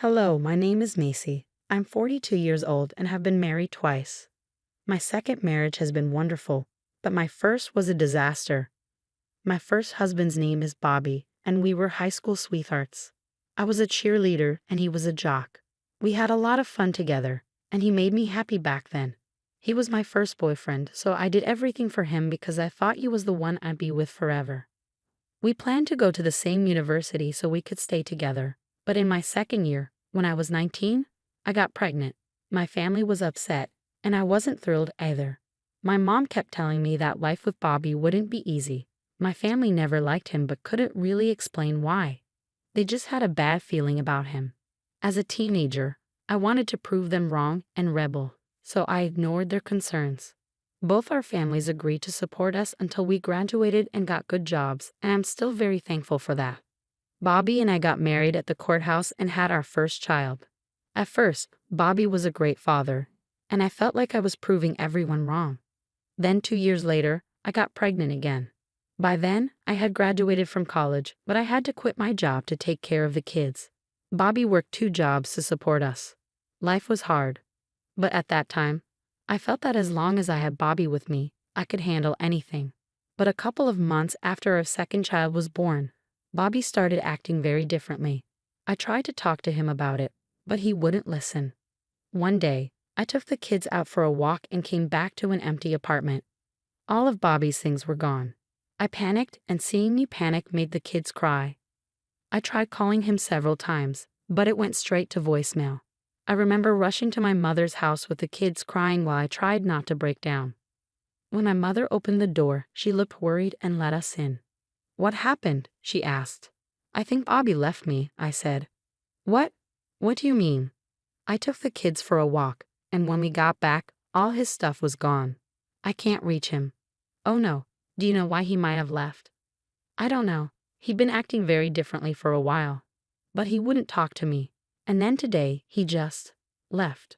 Hello, my name is Macy. I'm 42 years old and have been married twice. My second marriage has been wonderful, but my first was a disaster. My first husband's name is Bobby, and we were high school sweethearts. I was a cheerleader and he was a jock. We had a lot of fun together, and he made me happy back then. He was my first boyfriend, so I did everything for him because I thought he was the one I'd be with forever. We planned to go to the same university so we could stay together, but in my second year, when I was 19, I got pregnant. My family was upset, and I wasn't thrilled either. My mom kept telling me that life with Bobby wouldn't be easy. My family never liked him but couldn't really explain why. They just had a bad feeling about him. As a teenager, I wanted to prove them wrong and rebel, so I ignored their concerns. Both our families agreed to support us until we graduated and got good jobs, and I'm still very thankful for that. Bobby and I got married at the courthouse and had our first child. At first, Bobby was a great father, and I felt like I was proving everyone wrong. Then 2 years later, I got pregnant again. By then, I had graduated from college, but I had to quit my job to take care of the kids. Bobby worked 2 jobs to support us. Life was hard, but at that time, I felt that as long as I had Bobby with me, I could handle anything. But a couple of months after our second child was born, Bobby started acting very differently. I tried to talk to him about it, but he wouldn't listen. One day, I took the kids out for a walk and came back to an empty apartment. All of Bobby's things were gone. I panicked, and seeing me panic made the kids cry. I tried calling him several times, but it went straight to voicemail. I remember rushing to my mother's house with the kids crying while I tried not to break down. When my mother opened the door, she looked worried and let us in. "What happened?" she asked. "I think Bobby left me," I said. "What? What do you mean?" "I took the kids for a walk, and when we got back, all his stuff was gone. I can't reach him." "Oh no, do you know why he might have left?" "I don't know. He'd been acting very differently for a while. But he wouldn't talk to me, and then today, he just left."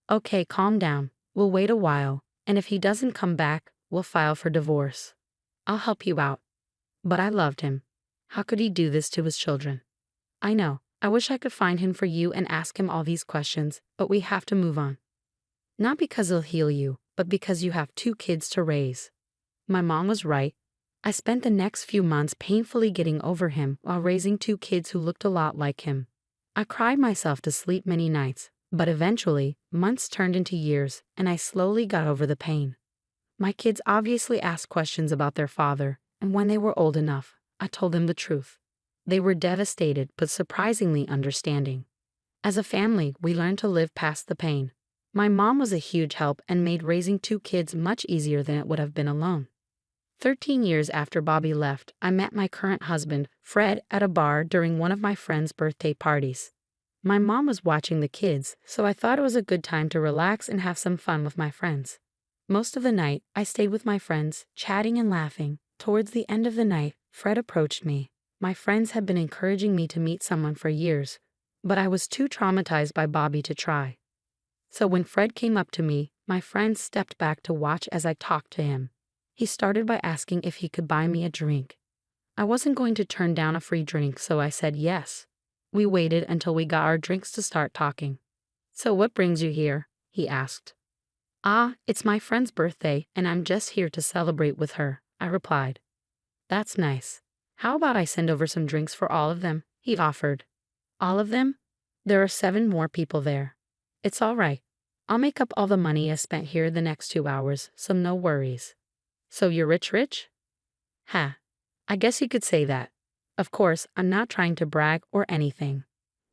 "Okay, calm down. We'll wait a while, and if he doesn't come back, we'll file for divorce. I'll help you out." But I loved him. How could he do this to his children? "I know. I wish I could find him for you and ask him all these questions, but we have to move on. Not because he'll heal you, but because you have 2 kids to raise." My mom was right. I spent the next few months painfully getting over him while raising 2 kids who looked a lot like him. I cried myself to sleep many nights, but eventually, months turned into years, and I slowly got over the pain. My kids obviously asked questions about their father, and when they were old enough, I told them the truth. They were devastated but surprisingly understanding. As a family, we learned to live past the pain. My mom was a huge help and made raising 2 kids much easier than it would have been alone. 13 years after Bobby left, I met my current husband, Fred, at a bar during one of my friend's birthday parties. My mom was watching the kids, so I thought it was a good time to relax and have some fun with my friends. Most of the night, I stayed with my friends, chatting and laughing. Towards the end of the night, Fred approached me. My friends had been encouraging me to meet someone for years, but I was too traumatized by Bobby to try. So when Fred came up to me, my friends stepped back to watch as I talked to him. He started by asking if he could buy me a drink. I wasn't going to turn down a free drink, so I said yes. We waited until we got our drinks to start talking. "So what brings you here?" he asked. "Ah, it's my friend's birthday, and I'm just here to celebrate with her," I replied. "That's nice. How about I send over some drinks for all of them?" he offered. "All of them? There are 7 more people there." "It's all right. I'll make up all the money I spent here the next 2 hours, so no worries." "So you're rich? Ha, I guess you could say that. Of course, I'm not trying to brag or anything.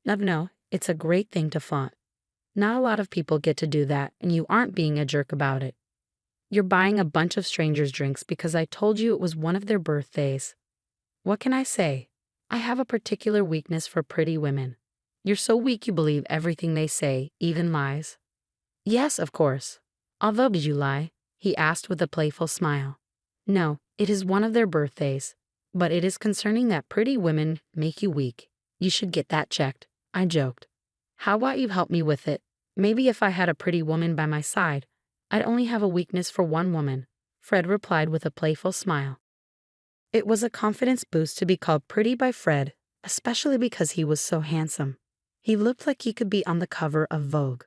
No, it's a great thing to flaunt. Not a lot of people get to do that, and you aren't being a jerk about it. You're buying a bunch of strangers drinks because I told you it was one of their birthdays. What can I say? I have a particular weakness for pretty women. You're so weak you believe everything they say, even lies." "Yes, of course. Although did you lie?" he asked with a playful smile. "No, it is one of their birthdays. But it is concerning that pretty women make you weak. You should get that checked," I joked. "How about you help me with it? Maybe if I had a pretty woman by my side, I'd only have a weakness for one woman," Fred replied with a playful smile. It was a confidence boost to be called pretty by Fred, especially because he was so handsome. He looked like he could be on the cover of Vogue.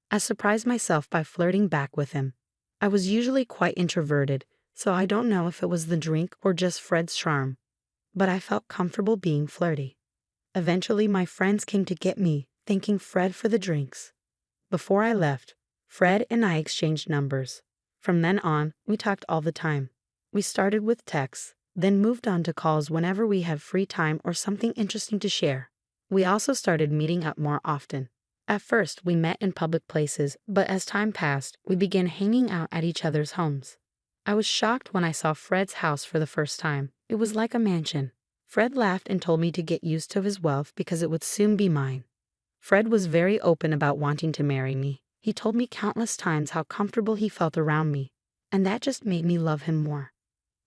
I surprised myself by flirting back with him. I was usually quite introverted, so I don't know if it was the drink or just Fred's charm, but I felt comfortable being flirty. Eventually, my friends came to get me, thanking Fred for the drinks. Before I left, Fred and I exchanged numbers. From then on, we talked all the time. We started with texts, then moved on to calls whenever we had free time or something interesting to share. We also started meeting up more often. At first, we met in public places, but as time passed, we began hanging out at each other's homes. I was shocked when I saw Fred's house for the first time. It was like a mansion. Fred laughed and told me to get used to his wealth because it would soon be mine. Fred was very open about wanting to marry me. He told me countless times how comfortable he felt around me, and that just made me love him more.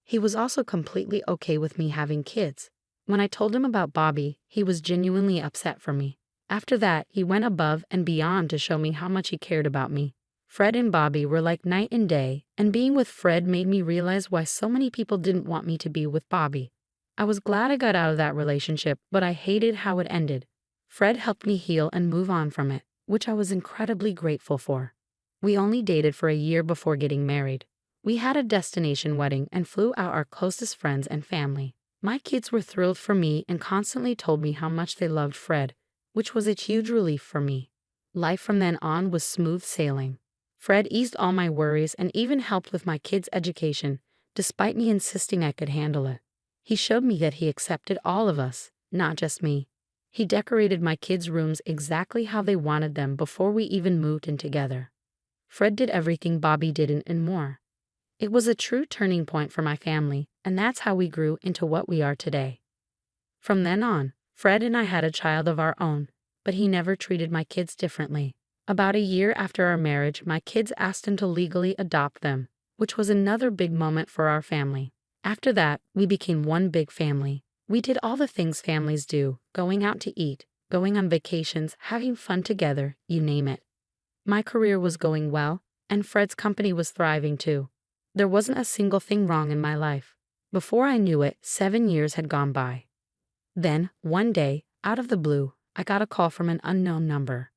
He was also completely okay with me having kids. When I told him about Bobby, he was genuinely upset for me. After that, he went above and beyond to show me how much he cared about me. Fred and Bobby were like night and day, and being with Fred made me realize why so many people didn't want me to be with Bobby. I was glad I got out of that relationship, but I hated how it ended. Fred helped me heal and move on from it, which I was incredibly grateful for. We only dated for a year before getting married. We had a destination wedding and flew out our closest friends and family. My kids were thrilled for me and constantly told me how much they loved Fred, which was a huge relief for me. Life from then on was smooth sailing. Fred eased all my worries and even helped with my kids' education, despite me insisting I could handle it. He showed me that he accepted all of us, not just me. He decorated my kids' rooms exactly how they wanted them before we even moved in together. Fred did everything Bobby didn't and more. It was a true turning point for my family, and that's how we grew into what we are today. From then on, Fred and I had a child of our own, but he never treated my kids differently. About a year after our marriage, my kids asked him to legally adopt them, which was another big moment for our family. After that, we became one big family. We did all the things families do, going out to eat, going on vacations, having fun together, you name it. My career was going well, and Fred's company was thriving too. There wasn't a single thing wrong in my life. Before I knew it, 7 years had gone by. Then, one day, out of the blue, I got a call from an unknown number.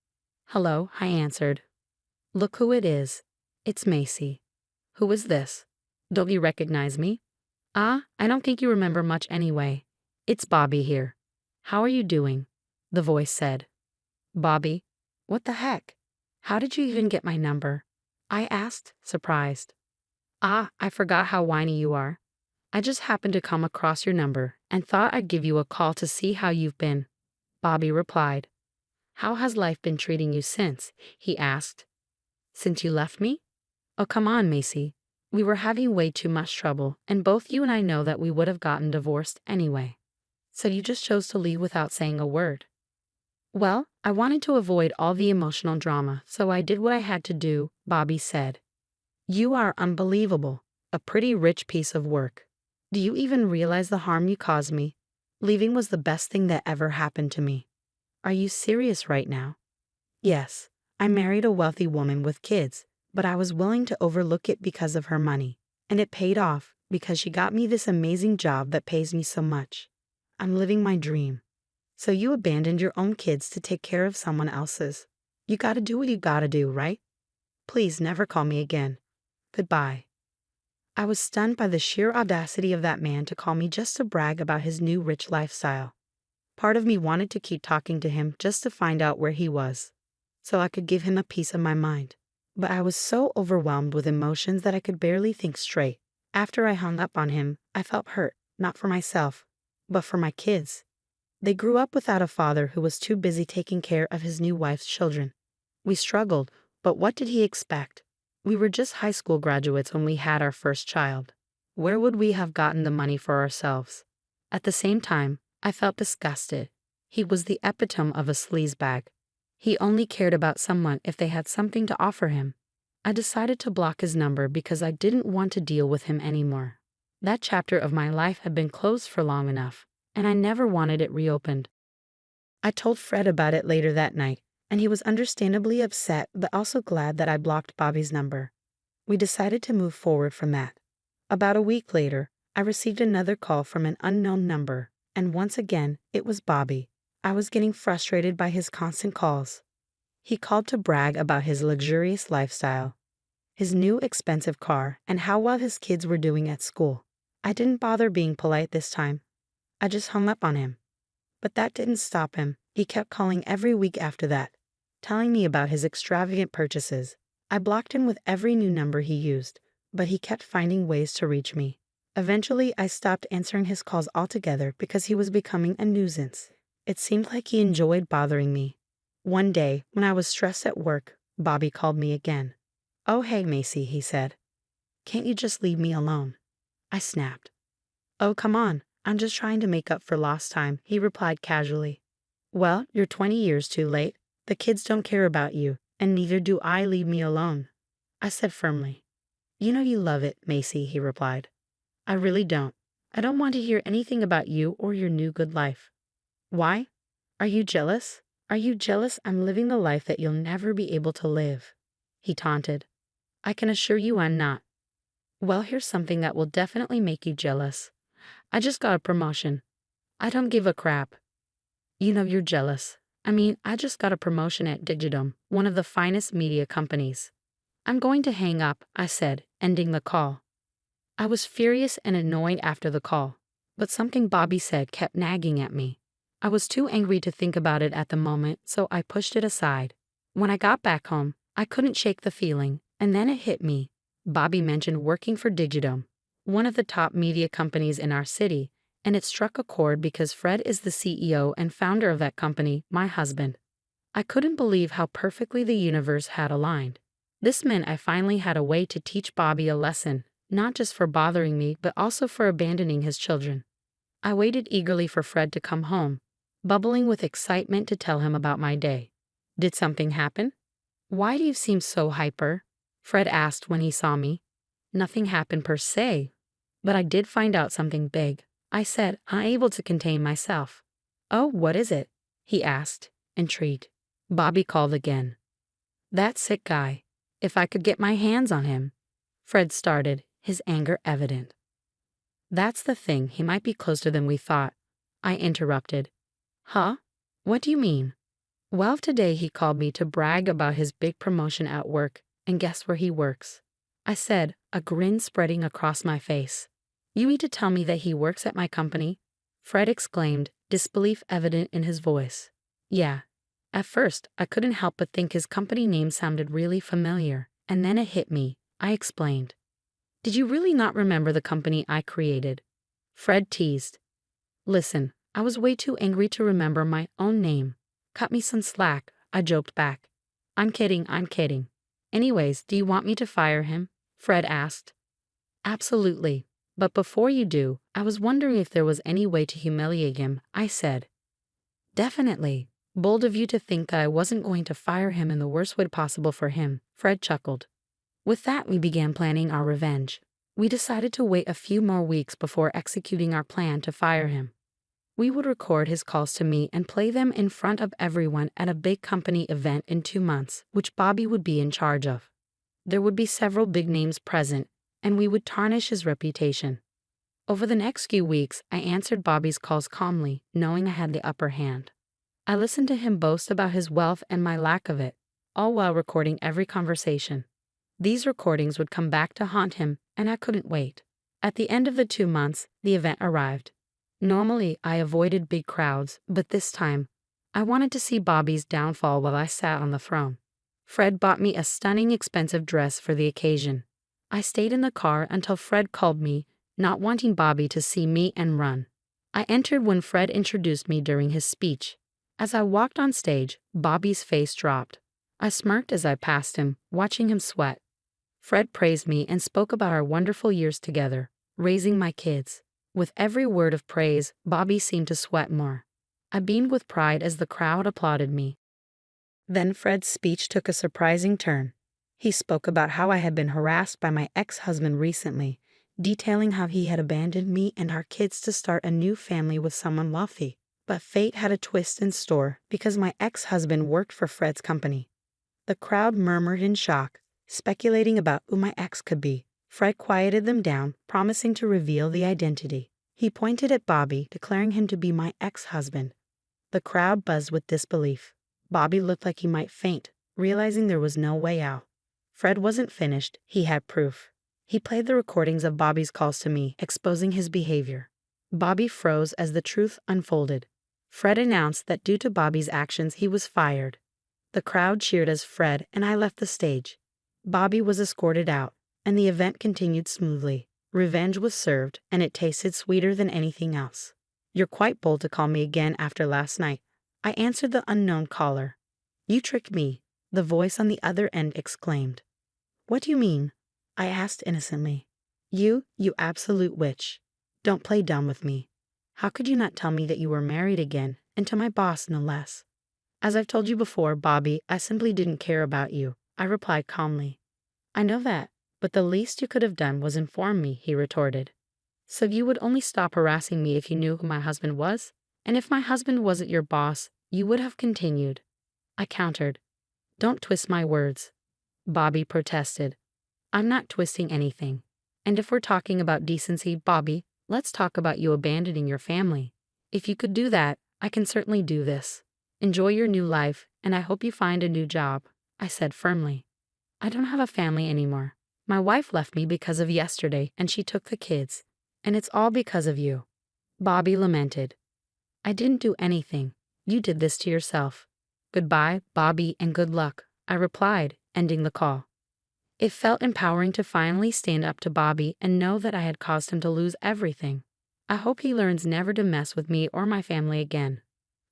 "Hello," I answered. "Look who it is. It's Macy." "Who is this? Don't you recognize me?" "Ah, I don't think you remember much anyway. It's Bobby here." "How are you doing?" the voice said. "Bobby? What the heck? How did you even get my number?" I asked, surprised. "Ah, I forgot how whiny you are. I just happened to come across your number and thought I'd give you a call to see how you've been," Bobby replied. "How has life been treating you since?" he asked. "Since you left me? Oh, come on, Macy. We were having way too much trouble, and both you and I know that we would have gotten divorced anyway. So you just chose to leave without saying a word." "Well, I wanted to avoid all the emotional drama, so I did what I had to do," Bobby said. "You are unbelievable. A pretty rich piece of work. Do you even realize the harm you caused me? Leaving was the best thing that ever happened to me." "Are you serious right now?" "Yes, I married a wealthy woman with kids, but I was willing to overlook it because of her money. And it paid off because she got me this amazing job that pays me so much. I'm living my dream." "So you abandoned your own kids to take care of someone else's. You gotta do what you gotta do, right? Please never call me again. Goodbye." I was stunned by the sheer audacity of that man to call me just to brag about his new rich lifestyle. Part of me wanted to keep talking to him just to find out where he was, so I could give him a piece of my mind. But I was so overwhelmed with emotions that I could barely think straight. After I hung up on him, I felt hurt, not for myself, but for my kids. They grew up without a father who was too busy taking care of his new wife's children. We struggled, but what did he expect? We were just high school graduates when we had our first child. Where would we have gotten the money for ourselves? At the same time, I felt disgusted. He was the epitome of a sleazebag. He only cared about someone if they had something to offer him. I decided to block his number because I didn't want to deal with him anymore. That chapter of my life had been closed for long enough, and I never wanted it reopened. I told Fred about it later that night, and he was understandably upset but also glad that I blocked Bobby's number. We decided to move forward from that. About a week later, I received another call from an unknown number, and once again, it was Bobby. I was getting frustrated by his constant calls. He called to brag about his luxurious lifestyle, his new expensive car, and how well his kids were doing at school. I didn't bother being polite this time. I just hung up on him. But that didn't stop him. He kept calling every week after that, telling me about his extravagant purchases. I blocked him with every new number he used, but he kept finding ways to reach me. Eventually, I stopped answering his calls altogether because he was becoming a nuisance. It seemed like he enjoyed bothering me. One day, when I was stressed at work, Bobby called me again. "Oh, hey, Macy," he said. "Can't you just leave me alone?" I snapped. "Oh, come on. I'm just trying to make up for lost time," he replied casually. "Well, you're 20 years too late. The kids don't care about you, and neither do I. Leave me alone," I said firmly. "You know you love it, Macy," he replied. "I really don't. I don't want to hear anything about you or your new good life." "Why? Are you jealous? Are you jealous I'm living the life that you'll never be able to live?" he taunted. "I can assure you I'm not." "Well, here's something that will definitely make you jealous. I just got a promotion. I don't give a crap. You know you're jealous. I mean, I just got a promotion at Digitum, one of the finest media companies." "I'm going to hang up," I said, ending the call. I was furious and annoyed after the call, but something Bobby said kept nagging at me. I was too angry to think about it at the moment, so I pushed it aside. When I got back home, I couldn't shake the feeling, and then it hit me. Bobby mentioned working for Digitum, one of the top media companies in our city, and it struck a chord because Fred is the CEO and founder of that company, my husband. I couldn't believe how perfectly the universe had aligned. This meant I finally had a way to teach Bobby a lesson, not just for bothering me, but also for abandoning his children. I waited eagerly for Fred to come home, bubbling with excitement to tell him about my day. "Did something happen? Why do you seem so hyper?" Fred asked when he saw me. "Nothing happened per se, but I did find out something big," I said, unable to contain myself. "Oh, what is it?" he asked, intrigued. Bobby called again. "That sick guy. If I could get my hands on him." Fred started, his anger evident. "That's the thing, he might be closer than we thought," I interrupted. "Huh? What do you mean?" "Well, today he called me to brag about his big promotion at work, and guess where he works?" I said, a grin spreading across my face. "You mean to tell me that he works at my company?" Fred exclaimed, disbelief evident in his voice. "Yeah." At first, I couldn't help but think his company name sounded really familiar, and then it hit me. I explained. "Did you really not remember the company I created?" Fred teased. "Listen, I was way too angry to remember my own name. Cut me some slack," I joked back. I'm kidding. Anyways, do you want me to fire him?" Fred asked. "Absolutely. But before you do, I was wondering if there was any way to humiliate him," I said. "Definitely. Bold of you to think that I wasn't going to fire him in the worst way possible for him," Fred chuckled. With that, we began planning our revenge. We decided to wait a few more weeks before executing our plan to fire him. We would record his calls to me and play them in front of everyone at a big company event in 2 months, which Bobby would be in charge of. There would be several big names present, and we would tarnish his reputation. Over the next few weeks, I answered Bobby's calls calmly, knowing I had the upper hand. I listened to him boast about his wealth and my lack of it, all while recording every conversation. These recordings would come back to haunt him, and I couldn't wait. At the end of the 2 months, the event arrived. Normally, I avoided big crowds, but this time, I wanted to see Bobby's downfall while I sat on the throne. Fred bought me a stunning, expensive dress for the occasion. I stayed in the car until Fred called me, not wanting Bobby to see me and run. I entered when Fred introduced me during his speech. As I walked on stage, Bobby's face dropped. I smirked as I passed him, watching him sweat. Fred praised me and spoke about our wonderful years together, raising my kids. With every word of praise, Bobby seemed to sweat more. I beamed with pride as the crowd applauded me. Then Fred's speech took a surprising turn. He spoke about how I had been harassed by my ex-husband recently, detailing how he had abandoned me and our kids to start a new family with someone wealthy. But fate had a twist in store because my ex-husband worked for Fred's company. The crowd murmured in shock, speculating about who my ex could be. Fred quieted them down, promising to reveal the identity. He pointed at Bobby, declaring him to be my ex-husband. The crowd buzzed with disbelief. Bobby looked like he might faint, realizing there was no way out. Fred wasn't finished, he had proof. He played the recordings of Bobby's calls to me, exposing his behavior. Bobby froze as the truth unfolded. Fred announced that due to Bobby's actions, he was fired. The crowd cheered as Fred and I left the stage. Bobby was escorted out, and the event continued smoothly. Revenge was served, and it tasted sweeter than anything else. "You're quite bold to call me again after last night," I answered the unknown caller. "You tricked me," the voice on the other end exclaimed. "What do you mean?" I asked innocently. You absolute witch. Don't play dumb with me. How could you not tell me that you were married again, and to my boss no less?" "As I've told you before, Bobby, I simply didn't care about you," I replied calmly. "I know that, but the least you could have done was inform me," he retorted. "So you would only stop harassing me if you knew who my husband was? And if my husband wasn't your boss, you would have continued?" I countered. "Don't twist my words," Bobby protested. "I'm not twisting anything. And if we're talking about decency, Bobby, let's talk about you abandoning your family. If you could do that, I can certainly do this. Enjoy your new life, and I hope you find a new job," I said firmly. "I don't have a family anymore. My wife left me because of yesterday, and she took the kids. And it's all because of you," Bobby lamented. "I didn't do anything. You did this to yourself. Goodbye, Bobby, and good luck," I replied, ending the call. It felt empowering to finally stand up to Bobby and know that I had caused him to lose everything. I hope he learns never to mess with me or my family again.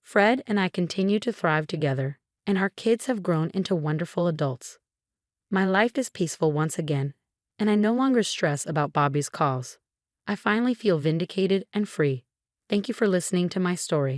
Fred and I continue to thrive together, and our kids have grown into wonderful adults. My life is peaceful once again, and I no longer stress about Bobby's calls. I finally feel vindicated and free. Thank you for listening to my story.